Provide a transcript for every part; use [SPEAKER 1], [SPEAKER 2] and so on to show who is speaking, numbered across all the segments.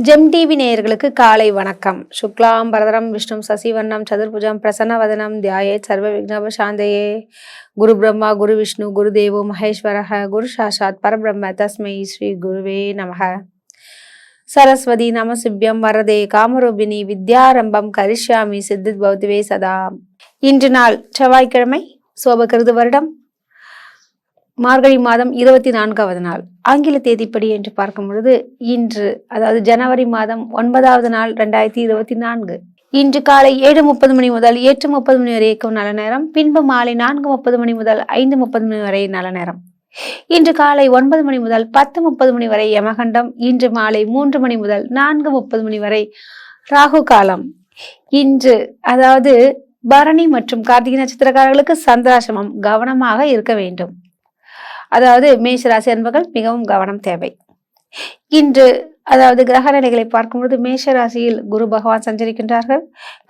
[SPEAKER 1] GeM TV நேயர்களுக்கு காலை வணக்கம். சுக்லாம் பரதரம் விஷ்ணு சசிவர்ணம் சதுர்புஜம் பிரசன்னவதனம் தியாயே சர்வ விக்னப சாந்தையே. குரு பிரம்மா குரு விஷ்ணு குரு தேவோ மகேஸ்வரஹ குரு சாஷாத் பரபிரம்ம தஸ்மை ஸ்ரீ குருவே நமஹ. சரஸ்வதி நமசிப்யம் வரதே காமரூபிணி வித்யாரம்பம் கரிஷ்யாமி சித்தித் பௌத்திவே சதா. இன்று நாள் செவ்வாய்க்கிழமை, சோபகிருது வருடம் மார்கழி மாதம் 24வது நாள். ஆங்கில தேதிப்படி என்று பார்க்கும் பொழுது இன்று, அதாவது ஜனவரி மாதம் 9வது நாள் 2024. இன்று காலை 7:30 மணி முதல் 8:30 மணி வரை இருக்கும் நல்ல நேரம். பின்பு மாலை 4:30 மணி முதல் 5:30 மணி வரை நல்ல நேரம். இன்று காலை 9 மணி முதல் 10:30 மணி வரை யமகண்டம். இன்று மாலை 3 மணி முதல் 4:30 மணி வரை ராகு காலம். இன்று அதாவது பரணி மற்றும் கார்த்திகை நட்சத்திரக்காரர்களுக்கு சந்திராசிரமம், கவனமாக இருக்க வேண்டும். அதாவது மேஷராசி அன்பர்கள் மிகவும் கவனம் தேவை. இன்று அதாவது கிரக நிலைகளை பார்க்கும்போது மேஷராசியில் குரு பகவான் சஞ்சரிக்கின்றார்கள்,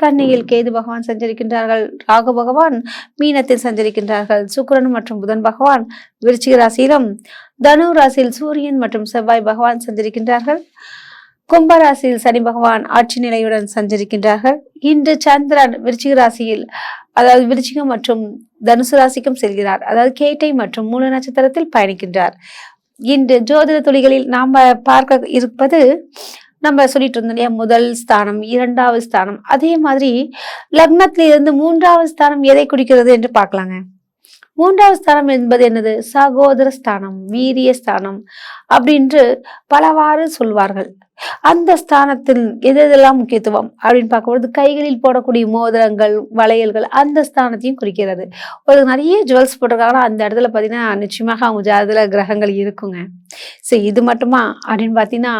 [SPEAKER 1] கன்னியில் கேது பகவான் சஞ்சரிக்கின்றார்கள், ராகு பகவான் மீனத்தில் சஞ்சரிக்கின்றார்கள், சுக்கிரன் மற்றும் புதன் பகவான் விருச்சிக ராசியிலும், தனு ராசியில் சூரியன் மற்றும் செவ்வாய் பகவான் சஞ்சரிக்கின்றார்கள், கும்பராசியில் சனி பகவான் ஆட்சி நிலையுடன் சஞ்சரிக்கின்றார்கள். இன்று சந்திரன் விருச்சிக ராசியில், அதாவது விருச்சிகம் மற்றும் தனுசு ராசிக்கும் செல்கிறார், அதாவது கேட்டை மற்றும் மூல நட்சத்திரத்தில் பயணிக்கின்றார். இன்று ஜோதிட துளிகளில் நாம் பார்க்க இருப்பது, நம்ம சொல்லிட்டு இருந்தோம் இல்லையா, முதல் ஸ்தானம், 2வது ஸ்தானம், அதே மாதிரி லக்னத்திலிருந்து 3வது ஸ்தானம் எதை குறிக்கிறது என்று பார்க்கலாங்க. 3வது ஸ்தானம் என்பது என்னது? சகோதர ஸ்தானம், வீரிய ஸ்தானம் அப்படின்று பலவாறு சொல்வார்கள். அந்த ஸ்தானத்தில் எதெல்லாம் முக்கியத்துவம் அப்படின்னு பார்க்கும்போது, கைகளில் போடக்கூடிய மோதிரங்கள், வளையல்கள் அந்த ஸ்தானத்தையும் குறிக்கிறது. ஒரு நிறைய ஜுவல்ஸ் போட்டிருக்காங்கன்னா அந்த இடத்துல பார்த்தீங்கன்னா நிச்சயமாக அவங்க ஜாதகத்துல கிரகங்கள் இருக்குங்க. சரி, இது மட்டுமா அப்படின்னு பார்த்தீங்கன்னா,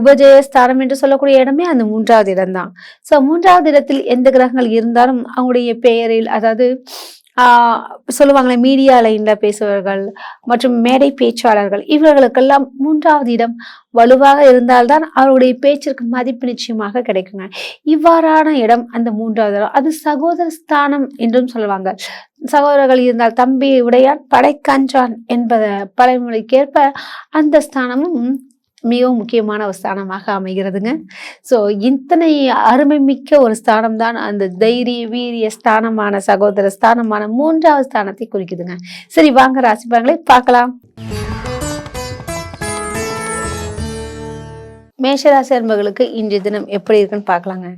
[SPEAKER 1] உபஜய ஸ்தானம் என்று சொல்லக்கூடிய இடமே அந்த 3வது இடம் தான். ஸோ 3வது இடத்தில் எந்த கிரகங்கள் இருந்தாலும் அவங்களுடைய பெயரில், அதாவது சொல்லுவாங்களே, மீடியா லைன்ல பேசுபவர்கள் மற்றும் மேடை பேச்சாளர்கள், இவர்களுக்கெல்லாம் 3வது இடம் வலுவாக இருந்தால்தான் அவருடைய பேச்சிற்கு மதிப்பு நிச்சயமாக கிடைக்குங்க. இவ்வாறான இடம் அந்த 3வது இடம். அது சகோதர ஸ்தானம் என்றும் சொல்லுவாங்க. சகோதரர்கள் இருந்தால் தம்பி உடையான் படைக்கஞ்சான் என்பத பழமொழிக்கேற்ப அந்த ஸ்தானமும் மிகவும் முக்கியமான ஒரு ஸ்தானமாக அமைகிறதுங்க. ஸோ இத்தனை அருமை மிக்க ஒரு ஸ்தானம் தான் அந்த தைரிய வீரிய ஸ்தானமான சகோதர ஸ்தானமான 3வது ஸ்தானத்தை குறிக்குதுங்க. சரி, வாங்க ராசி பலன்களை பார்க்கலாம். மேஷராசி அன்பர்களுக்கு இன்றைய தினம் எப்படி இருக்குன்னு பார்க்கலாங்க.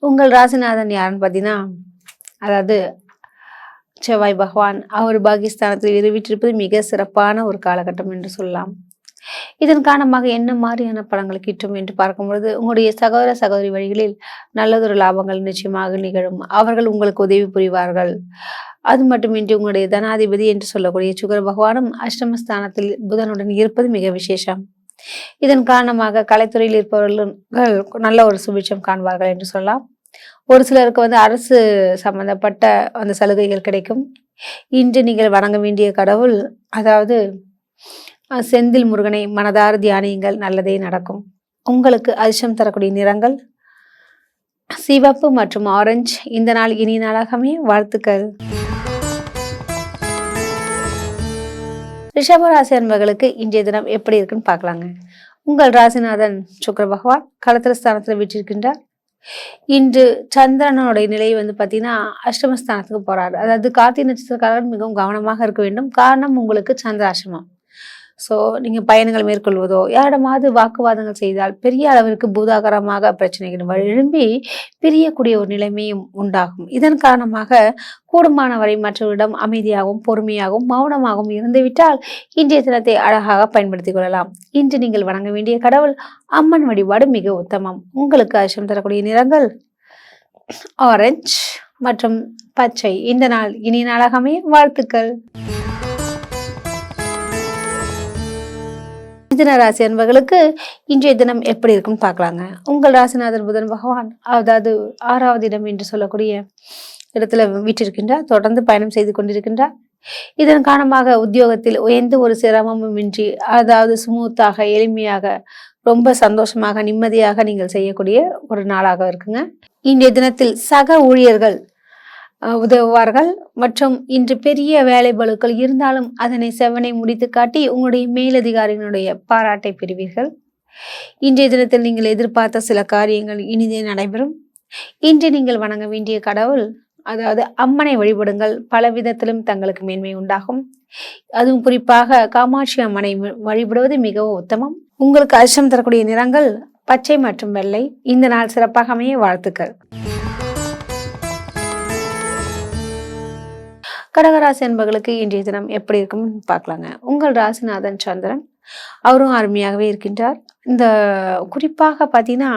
[SPEAKER 1] உங்கள் ராசிநாதன் யாருன்னு பார்த்தீங்கன்னா, அதாவது செவ்வாய் பகவான், அவர் பாகிஸ்தானத்தில் விரிவிட்டிருப்பது மிக சிறப்பான ஒரு காலகட்டம் என்று சொல்லலாம். இதன் காரணமாக என்ன மாதிரியான பலன்கள் கிட்டும் என்று பார்க்கும்பொழுது, உங்களுடைய சகோதர சகோதரி வழிகளில் நல்லதொரு லாபங்கள் நிச்சயமாக நிகழும். அவர்கள் உங்களுக்கு உதவி புரிவார்கள். அது மட்டுமின்றி உங்களுடைய தனாதிபதி என்று சொல்லக்கூடிய சுக்கிர பகவானும் அஷ்டமஸ்தானத்தில் புதனுடன் இருப்பது மிக விசேஷம். இதன் காரணமாக கலைத்துறையில் இருப்பவர்கள் நல்ல ஒரு சுபிட்சம் காண்பார்கள் என்று சொல்லலாம். ஒரு சிலருக்கு அரசு சம்பந்தப்பட்ட அந்த சலுகைகள் கிடைக்கும். இன்று நீங்கள் வணங்க வேண்டிய கடவுள், அதாவது செந்தில் முருகனை மனதார தியானியுங்கள், நல்லதே நடக்கும். உங்களுக்கு அதிர்ஷ்டம் தரக்கூடிய நிறங்கள் சிவப்பு மற்றும் ஆரஞ்சு. இந்த நாள் இனிய நாளாகவே வாழ்த்துக்கள். ரிஷபராசி அன்பர்களுக்கு இன்றைய தினம் எப்படி இருக்குன்னு பார்க்கலாங்க. உங்கள் ராசிநாதன் சுக்கிர பகவான் களத்திர ஸ்தானத்தில் விட்டிருக்கின்றார். இன்று சந்திரனுடைய நிலை பார்த்தீங்கன்னா அஷ்டமஸ்தானத்துக்கு போறாரு. அதாவது கார்த்திகை நட்சத்திரக்காரர்கள் மிகவும் கவனமாக இருக்க வேண்டும். காரணம், உங்களுக்கு சந்திராசிரமம். ஸோ நீங்கள் பயணங்கள் மேற்கொள்வதோ யாரிடமாவது வாக்குவாதங்கள் செய்தால் பெரிய அளவிற்கு பூதாகரமாக பிரச்சனைகள் எழும்பி பிரியக்கூடிய ஒரு நிலைமையும் உண்டாகும். இதன் காரணமாக கூடுமானவரை மற்றவரிடம் அமைதியாகவும் பொறுமையாகவும் மௌனமாகவும் இருந்துவிட்டால் இன்றைய தினத்தை அழகாக பயன்படுத்திக் கொள்ளலாம். இன்று நீங்கள் வணங்க வேண்டிய கடவுள் அம்மன் வழிபாடு மிக உத்தமம். உங்களுக்கு அதிர்ஷ்டம் தரக்கூடிய நிறங்கள் ஆரஞ்சு மற்றும் பச்சை. இந்த நாள் இனிய நாளாகவே வாழ்த்துக்கள். மிதுன ராசி அன்பர்களுக்கு இன்றைய தினம் எப்படி இருக்குன்னு பார்க்கலாங்க. உங்கள் ராசிநாதன் புதன் பகவான், அதாவது 6வது இடம் என்று சொல்லக்கூடிய இடத்துல வீற்றிருக்கின்றார். தொடர்ந்து பயணம் செய்து கொண்டிருக்கின்றார். இதன் காரணமாக உத்தியோகத்தில் எந்த ஒரு சிரமமும் இன்றி, அதாவது ஸ்மூத்தாக, எளிமையாக, ரொம்ப சந்தோஷமாக, நிம்மதியாக நீங்கள் செய்யக்கூடிய ஒரு நாளாக இருக்குங்க. இன்றைய தினத்தில் சக ஊழியர்கள் உதவுவார்கள் மற்றும் இன்று பெரிய வேலை பளுக்கள் இருந்தாலும் அதனை செவ்வனை முடித்து காட்டி உங்களுடைய மேலதிகாரிகளுடைய பாராட்டை பெறுவீர்கள். இன்றைய தினத்தில் நீங்கள் எதிர்பார்த்த சில காரியங்கள் இனிதே நடைபெறும். இன்று நீங்கள் வணங்க வேண்டிய கடவுள், அதாவது அம்மனை வழிபடுங்கள். பல விதத்திலும் தங்களுக்கு மேன்மை உண்டாகும். அதுவும் குறிப்பாக காமாட்சி அம்மனை வழிபடுவது மிகவும் உத்தமம். உங்களுக்கு அதிர்ஷ்டம் தரக்கூடிய நிறங்கள் பச்சை மற்றும் வெள்ளை. இந்த நாள் சிறப்பாக அமைய வாழ்த்துக்கள். கடகராசி என்பவர்களுக்கு இன்றைய தினம் எப்படி இருக்கும் பார்க்கலாங்க. உங்கள் ராசிநாதன் சந்திரன், அவரும் அருமையாகவே இருக்கின்றார். இந்த குறிப்பாக பார்த்தீங்கன்னா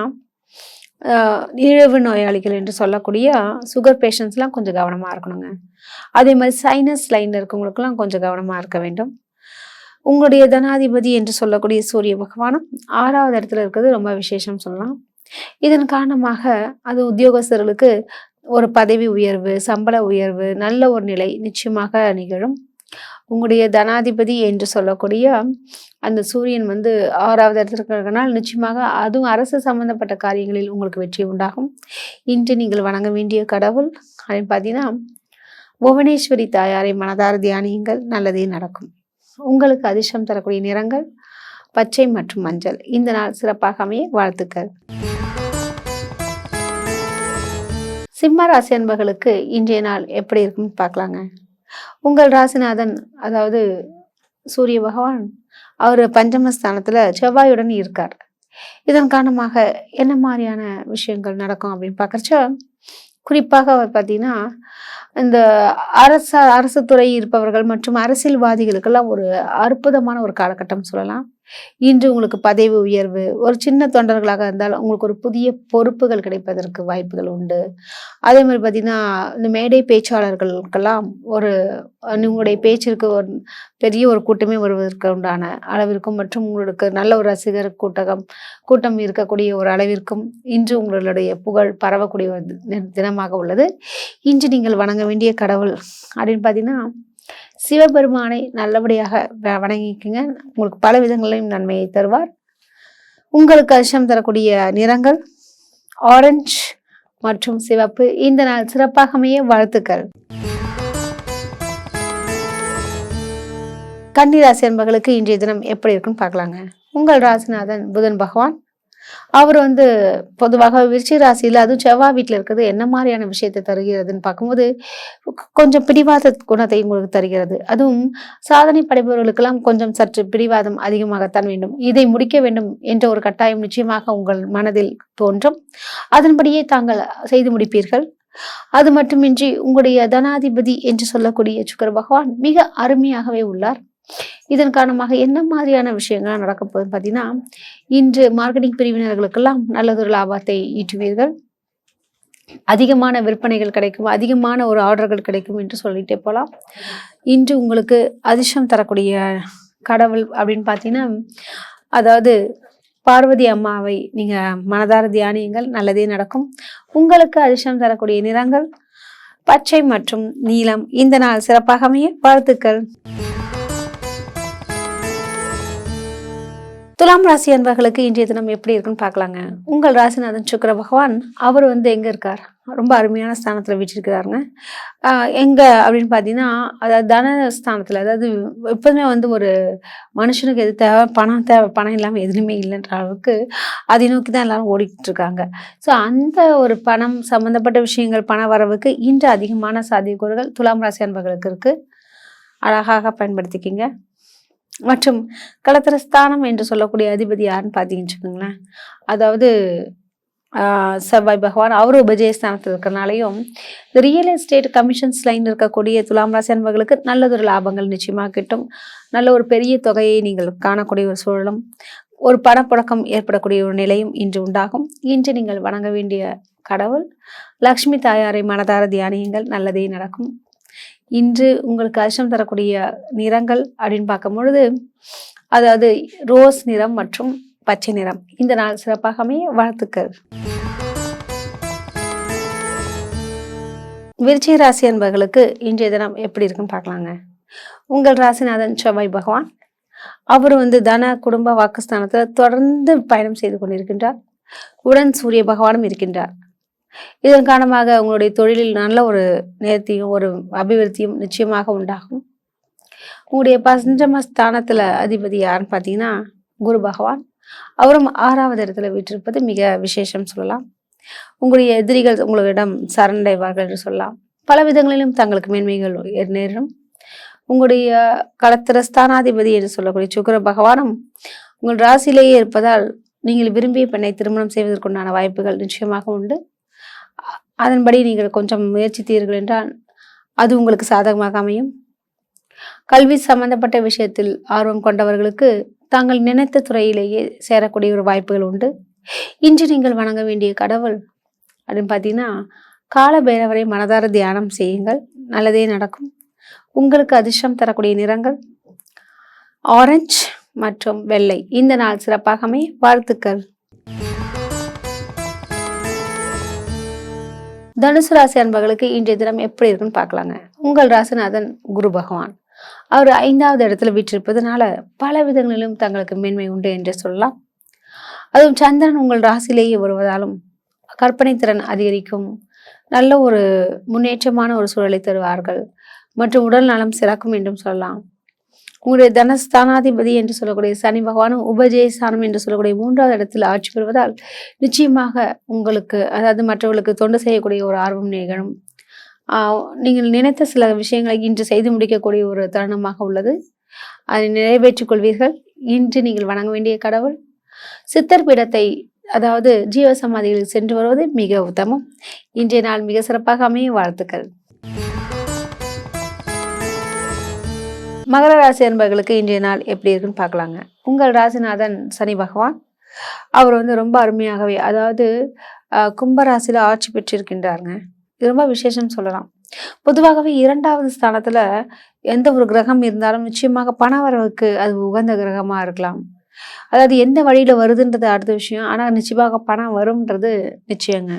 [SPEAKER 1] இழவு நோயாளிகள் என்று சொல்லக்கூடிய சுகர் பேஷண்ட்ஸ்லாம் கொஞ்சம் கவனமாக இருக்கணுங்க. அதே மாதிரி சைனஸ் லைனில் இருக்கவங்களுக்கெல்லாம் கொஞ்சம் கவனமாக இருக்க வேண்டும். உங்களுடைய தனாதிபதி என்று சொல்லக்கூடிய சூரிய பகவானும் 6வது இடத்துல இருக்கிறது ரொம்ப விசேஷம் சொல்லலாம். இதன் காரணமாக அது உத்தியோகஸ்தர்களுக்கு ஒரு பதவி உயர்வு, சம்பள உயர்வு, நல்ல ஒரு நிலை நிச்சயமாக நிகழும். உங்களுடைய தனாதிபதி என்று சொல்லக்கூடிய அந்த சூரியன் 6வது இடத்துல இருக்கிறதுனால நிச்சயமாக அதுவும் அரசு சம்பந்தப்பட்ட காரியங்களில் உங்களுக்கு வெற்றி உண்டாகும். இன்று நீங்கள் வணங்க வேண்டிய கடவுள் அப்படின்னு பார்த்தீங்கன்னா புவனேஸ்வரி தாயாரை மனதார தியானியுங்கள், நல்லதே நடக்கும். உங்களுக்கு அதிர்ஷ்டம் தரக்கூடிய நிறங்கள் பச்சை மற்றும் மஞ்சள். இந்த நாள் சிறப்பாக அமைய வாழ்த்துக்கள். சிம்ம ராசி அன்பர்களுக்கு இன்றைய நாள் எப்படி இருக்குன்னு பார்க்கலாங்க. உங்கள் ராசிநாதன் அதாவது சூரிய பகவான் அவர் பஞ்சமஸ்தானத்துல செவ்வாயுடன் இருக்கார். இதன் காரணமாக என்ன மாதிரியான விஷயங்கள் நடக்கும் அப்படின்னு பார்க்கறச்ச, குறிப்பாக அவர் பார்த்தீங்கன்னா இந்த அரசு துறை இருப்பவர்கள் மற்றும் அரசியல்வாதிகளுக்கெல்லாம் ஒரு அற்புதமான ஒரு காலகட்டம் சொல்லலாம். இன்று உங்களுக்கு பதவி உயர்வு, ஒரு சின்ன தொண்டர்களாக இருந்தால் உங்களுக்கு ஒரு புதிய பொறுப்புகள் கிடைப்பதற்கு வாய்ப்புகள் உண்டு. அதே மாதிரி பார்த்தீங்கன்னா இந்த மேடை பேச்சாளர்களுக்கெல்லாம் உங்களுடைய பேச்சிற்கு ஒரு பெரிய ஒரு கூட்டமே வருவதற்கு உண்டான அளவிற்கும் மற்றும் உங்களுக்கு நல்ல ஒரு ரசிகர் கூட்டம் இருக்கக்கூடிய ஒரு அளவிற்கும் இன்று உங்களுடைய புகழ் பரவக்கூடிய ஒரு தினமாக உள்ளது. இன்று நீங்கள் வணங்க வேண்டிய கடவுள் அப்படின்னு பார்த்தீங்கன்னா சிவபெருமானை நல்லபடியாக வணங்கிக்குங்க. உங்களுக்கு பல விதங்களையும் நன்மையை தருவார். உங்களுக்கு அதிர்ஷ்டம் தரக்கூடிய நிறங்கள் ஆரஞ்சு மற்றும் சிவப்பு. இந்த நாள் சிறப்பாக அமைய வாழ்த்துக்கள். கன்னிராசி என்பவர்களுக்கு இன்றைய தினம் எப்படி இருக்குன்னு பார்க்கலாங்க. உங்கள் ராசிநாதன் புதன் பகவான் அவர் பொதுவாக விருச்சிக ராசியில் அதுவும் செவ்வாய் வீட்டில் இருக்கிறது என்ன மாதிரியான விஷயத்தை தருகிறதுன்னு பார்க்கும்போது கொஞ்சம் பிடிவாத குணத்தை உங்களுக்கு தருகிறது. அதுவும் சாதனை படைப்பவர்களுக்கெல்லாம் கொஞ்சம் சற்று பிடிவாதம் அதிகமாகத்தான் வேண்டும். இதை முடிக்க வேண்டும் என்ற ஒரு கட்டாயம் நிச்சயமாக உங்கள் மனதில் தோன்றும். அதன்படியே தாங்கள் செய்து முடிப்பீர்கள். அது மட்டுமின்றி உங்களுடைய தனாதிபதி என்று சொல்லக்கூடிய சுக்கிர பகவான் மிக அருமையாகவே உள்ளார். இதன் காரணமாக என்ன மாதிரியான விஷயங்கள் நடக்க போகுது பார்த்தீங்கன்னா இன்று மார்க்கெட்டிங் பிரிவினர்களுக்கெல்லாம் நல்லதொரு லாபத்தை ஈட்டுவீர்கள். அதிகமான விற்பனைகள் கிடைக்கும், அதிகமான ஒரு ஆர்டர்கள் கிடைக்கும் என்று சொல்லிட்டே போகலாம். இன்று உங்களுக்கு அதிர்ஷ்டம் தரக்கூடிய கடவுள் அப்படின்னு பார்த்தீங்கன்னா அதாவது பார்வதி அம்மாவை நீங்க மனதார தியானியுங்கள், நல்லதே நடக்கும். உங்களுக்கு அதிர்ஷ்டம் தரக்கூடிய நிறங்கள் பச்சை மற்றும் நீலம். இந்த நாள் சிறப்பாக அமைய வாழ்த்துக்கள். துலாம் ராசி அன்பர்களுக்கு இன்றைய தினம் எப்படி இருக்குன்னு பார்க்கலாங்க. உங்கள் ராசிநாதன் சுக்கிர பகவான் அவர் எங்க இருக்கார், ரொம்ப அருமையான ஸ்தானத்துல வீற்றிருக்கிறாருங்க. எங்க அப்படின்னு பார்த்தீங்கன்னா அதாவது தனஸ்தானத்துல, அதாவது எப்போதுமே ஒரு மனுஷனுக்கு எது தேவை, பணம் இல்லாமல் எதுவுமே இல்லைன்ற அளவுக்கு அதை நோக்கி தான் எல்லாரும் ஓடிக்கிட்டு இருக்காங்க. ஸோ அந்த ஒரு பணம் சம்பந்தப்பட்ட விஷயங்கள் பண வரவுக்கு இன்று அதிகமான சாத்தியக்கூறுகள் துலாம் ராசி அன்பர்களுக்கு இருக்கு. அழகாக பயன்படுத்திக்கிங்க. மற்றும் களத்திரஸ்தானம் என்று சொல்லக்கூடிய அதிபதி யாருன்னு பார்த்தீங்கன்னு வச்சுக்கோங்களேன், அதாவது செவ்வாய் பகவான் அவர் உபஜயஸ்தானத்தில் இருக்கிறனாலையும் ரியல் எஸ்டேட் கமிஷன்ஸ் லைன் இருக்கக்கூடிய துலாம் ராசி அன்பர்களுக்கு நல்லதொரு லாபங்கள் நிச்சயமாக கிட்டும். நல்ல ஒரு பெரிய தொகையை நீங்கள் காணக்கூடிய ஒரு சூழலும், ஒரு பணப்புழக்கம் ஏற்படக்கூடிய ஒரு நிலையும் இன்று உண்டாகும். இன்று நீங்கள் வணங்க வேண்டிய கடவுள் லக்ஷ்மி தாயாரை மனதார தியானியுங்கள், நல்லதே நடக்கும். இன்று உங்களுக்கு அதிர்ஷ்டம் தரக்கூடிய நிறங்கள் அப்படின்னு பார்க்கும் பொழுது அதாவது ரோஸ் நிறம் மற்றும் பச்சை நிறம். இந்த நாள் சிறப்பாக அமைய வாழ்த்துக்கள். விருச்சிக ராசி அன்பர்களுக்கு இன்றைய தினம் எப்படி இருக்குன்னு பார்க்கலாங்க. உங்கள் ராசிநாதன் செவ்வாய் பகவான் அவர் தன குடும்ப வாக்குஸ்தானத்துல தொடர்ந்து பயணம் செய்து கொண்டிருக்கின்றார். உடன் சூரிய பகவானும் இருக்கின்றார். இதன் காரணமாக உங்களுடைய தொழிலில் நல்ல ஒரு நேர்த்தியும் ஒரு அபிவிருத்தியும் நிச்சயமாக உண்டாகும். உங்களுடைய பஞ்சமஸ்தானத்துல அதிபதி யாருன்னு பார்த்தீங்கன்னா குரு பகவான் அவரும் 6வது இடத்துல வீற்றிருப்பது மிக விசேஷம் சொல்லலாம். உங்களுடைய எதிரிகள் உங்களிடம் சரணடைவார்கள் என்று சொல்லலாம். பல விதங்களிலும் தங்களுக்கு மேன்மைகள் நேரும். உங்களுடைய களத்திர ஸ்தானாதிபதி என்று சொல்லக்கூடிய சுக்கிர பகவானும் உங்கள் ராசியிலேயே இருப்பதால் நீங்கள் விரும்பிய பெண்ணை திருமணம் செய்வதற்குண்டான வாய்ப்புகள் நிச்சயமாக உண்டு. அதன்படி நீங்கள் கொஞ்சம் முயற்சித்தீர்கள் என்றால் அது உங்களுக்கு சாதகமாக அமையும். கல்வி சம்பந்தப்பட்ட விஷயத்தில் ஆர்வம் கொண்டவர்களுக்கு தாங்கள் நினைத்த துறையிலேயே சேரக்கூடிய ஒரு வாய்ப்புகள் உண்டு. இன்று நீங்கள் வணங்க வேண்டிய கடவுள் அப்படின்னு பார்த்தீங்கன்னா, கால பைரவரை மனதார தியானம் செய்யுங்கள், நல்லதே நடக்கும். உங்களுக்கு அதிர்ஷ்டம் தரக்கூடிய நிறங்கள் ஆரஞ்சு மற்றும் வெள்ளை. இந்த நாள் சிறப்பாக அமைய வாழ்த்துக்கள். தனுசு ராசி அன்பர்களுக்கு இன்றைய தினம் எப்படி இருக்குன்னு பார்க்கலாங்க. உங்கள் ராசிநாதன் குரு பகவான் அவர் 5வது இடத்துல வீற்றிருப்பதனால பல விதங்களிலும் தங்களுக்கு மேன்மை உண்டு என்று சொல்லலாம். அதுவும் சந்திரன் உங்கள் ராசியிலேயே வருவதாலும் கற்பனை திறன் அதிகரிக்கும், நல்ல ஒரு முன்னேற்றமான ஒரு சூழலை தருவார்கள் மற்றும் உடல் நலம் சிறக்கும் என்றும் சொல்லலாம். உங்களுடைய தனஸ்தானாதிபதி என்று சொல்லக்கூடிய சனி பகவானும் உபஜயஸ்தானம் என்று சொல்லக்கூடிய 3வது இடத்தில் ஆட்சி பெறுவதால் நிச்சயமாக உங்களுக்கு, அதாவது மற்றவர்களுக்கு தொண்டு செய்யக்கூடிய ஒரு ஆர்வம் நிகழும். நீங்கள் நினைத்த சில விஷயங்களை இன்று செய்து முடிக்கக்கூடிய ஒரு தருணமாக உள்ளது. அதை நிறைவேற்றிக் கொள்வீர்கள். இன்று நீங்கள் வணங்க வேண்டிய கடவுள் சித்தர் பீடத்தை, அதாவது ஜீவசமாதிகளில் சென்று வருவது மிக உத்தமம். இன்றைய நாள் மிக சிறப்பாக அமைய வாழ்த்துக்கள். மகர ராசி அன்பர்களுக்கு இன்றைய நாள் எப்படி இருக்குன்னு பார்க்கலாங்க. உங்கள் ராசிநாதன் சனி பகவான் அவர் ரொம்ப அருமையாகவே, அதாவது கும்பராசியில ஆட்சி பெற்றிருக்கின்றாருங்க. இது ரொம்ப விசேஷம் சொல்லலாம். பொதுவாகவே 2வது ஸ்தானத்துல எந்த ஒரு கிரகம் இருந்தாலும் நிச்சயமாக பண வரவுக்கு அது உகந்த கிரகமா இருக்கலாம். அதாவது எந்த வழியில வருதுன்றது அடுத்த விஷயம், ஆனா நிச்சயமாக பணம் வரும்ன்றது நிச்சயங்க.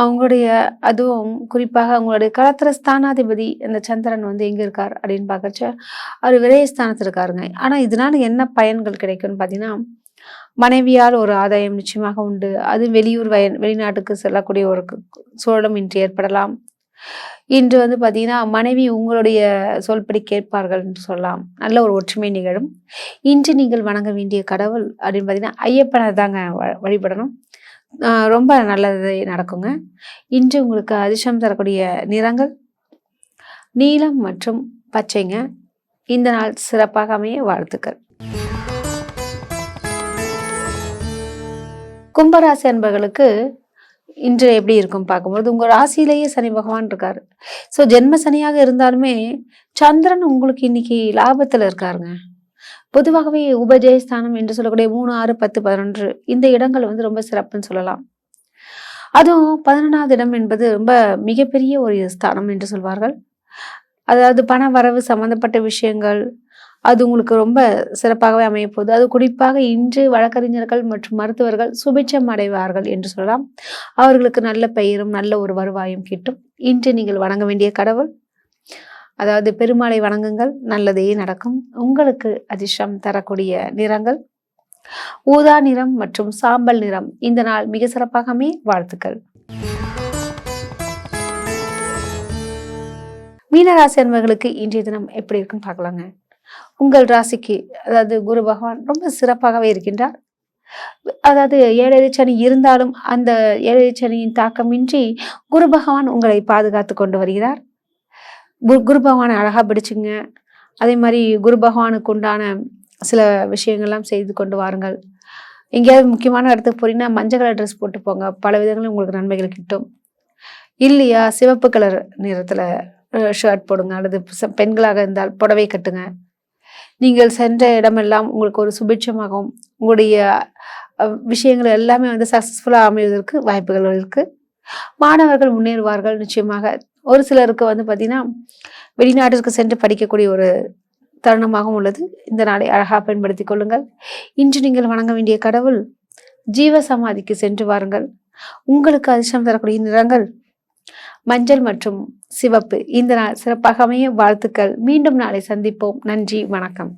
[SPEAKER 1] அவங்களுடைய, அதுவும் குறிப்பாக அவங்களுடைய களத்திர ஸ்தானாதிபதி அந்த சந்திரன் எங்க இருக்கார் அப்படின்னு பார்க்கறச்ச அவர் விரயஸ்தானத்தில் இருக்காருங்க. ஆனா இதனால என்ன பயன்கள் கிடைக்கும்னு பார்த்தீங்கன்னா, மனைவியால் ஒரு ஆதாயம் நிச்சயமாக உண்டு. அது வெளியூர் வெளிநாட்டுக்கு செல்லக்கூடிய ஒரு சூழலும் இன்று ஏற்படலாம். இன்று பார்த்தீங்கன்னா மனைவி உங்களுடைய சொல்படி கேட்பார்கள் என்று சொல்லலாம். நல்ல ஒரு ஒற்றுமை நிகழும். இன்று நீங்கள் வணங்க வேண்டிய கடவுள் அப்படின்னு பார்த்தீங்கன்னா ஐயப்பனை தாங்க வழிபடணும். ரொம்ப நல்லது நடக்குங்க. இன்று உங்களுக்கு அதிர்ஷ்டம் தரக்கூடிய நிறங்கள் நீலம் மற்றும் பச்சைங்க. இந்த நாள் சிறப்பாக அமைய வாழ்த்துக்கள். கும்பராசி அன்பர்களுக்கு இன்று எப்படி இருக்கும் பார்க்கும்போது, உங்க ராசியிலேயே சனி பகவான் இருக்காரு. ஸோ ஜென்ம சனியாக இருந்தாலுமே சந்திரன் உங்களுக்கு இன்னைக்கு லாபத்துல இருக்காருங்க. பொதுவாகவே உபஜயஸ்தானம் என்று சொல்லக்கூடிய 3, 6, 10, 11 இந்த இடங்கள் ரொம்ப சிறப்புன்னு சொல்லலாம். அதுவும் 11வது இடம் என்பது ரொம்ப மிகப்பெரிய ஒரு ஸ்தானம் என்று சொல்வார்கள். அதாவது பண வரவு சம்பந்தப்பட்ட விஷயங்கள் அது உங்களுக்கு ரொம்ப சிறப்பாகவே அமைய போகுது. அது குறிப்பாக இன்று வழக்கறிஞர்கள் மற்றும் மருத்துவர்கள் சுபிட்சம் அடைவார்கள் என்று சொல்லலாம். அவர்களுக்கு நல்ல பெயரும் நல்ல ஒரு வருவாயும் கிட்டும். இன்று நீங்கள் வணங்க வேண்டிய கடவுள், அதாவது பெருமாளை வணங்குங்கள், நல்லதே நடக்கும். உங்களுக்கு அதிர்ஷ்டம் தரக்கூடிய நிறங்கள் ஊதா நிறம் மற்றும் சாம்பல் நிறம். இந்த நாள் மிக சிறப்பாக அமைய வாழ்த்துக்கள். மீனராசி அன்பர்களுக்கு இன்றைய தினம் எப்படி இருக்குன்னு பார்க்கலாங்க. உங்கள் ராசிக்கு, அதாவது குரு பகவான் ரொம்ப சிறப்பாகவே இருக்கின்றார். அதாவது 7 சனி இருந்தாலும் அந்த 7 சனியின் தாக்கமின்றி குரு பகவான் உங்களை பாதுகாத்து கொண்டு வருகிறார். குரு பகவானை அழகா பிடிச்சுங்க. அதே மாதிரி குரு பகவானுக்கு உண்டான சில விஷயங்கள்லாம் செய்து கொண்டு வாருங்கள். எங்கேயாவது முக்கியமான இடத்துக்கு போறீங்கன்னா மஞ்சள் கலர் ட்ரெஸ் போட்டு போங்க. பல விதங்களும் உங்களுக்கு நன்மைகள் கிட்டும். இல்லையா, சிவப்பு கலர் நிறத்துல ஷர்ட் போடுங்க, அல்லது பெண்களாக இருந்தால் புடவை கட்டுங்க. நீங்கள் சென்ற இடமெல்லாம் உங்களுக்கு ஒரு சுபிட்சமாகவும் உங்களுடைய விஷயங்கள் எல்லாமே சக்சஸ்ஃபுல்லாக அமைவதற்கு வாய்ப்புகள் இருக்கு. மாணவர்கள் முன்னேறுவார்கள் நிச்சயமாக. ஒரு சிலருக்கு பார்த்தீங்கன்னா வெளிநாட்டிற்கு சென்று படிக்கக்கூடிய ஒரு தருணமாகவும் உள்ளது. இந்த நாளை அழகாக பயன்படுத்திக் கொள்ளுங்கள். இன்று நீங்கள் வணங்க வேண்டிய கடவுள் ஜீவ சமாதிக்கு சென்று வாருங்கள். உங்களுக்கு அதிர்ஷ்டம் தரக்கூடிய நிறங்கள் மஞ்சள் மற்றும் சிவப்பு. இந்த நாள் சிறப்பாக அமைய வாழ்த்துக்கள். மீண்டும் நாளை சந்திப்போம். நன்றி, வணக்கம்.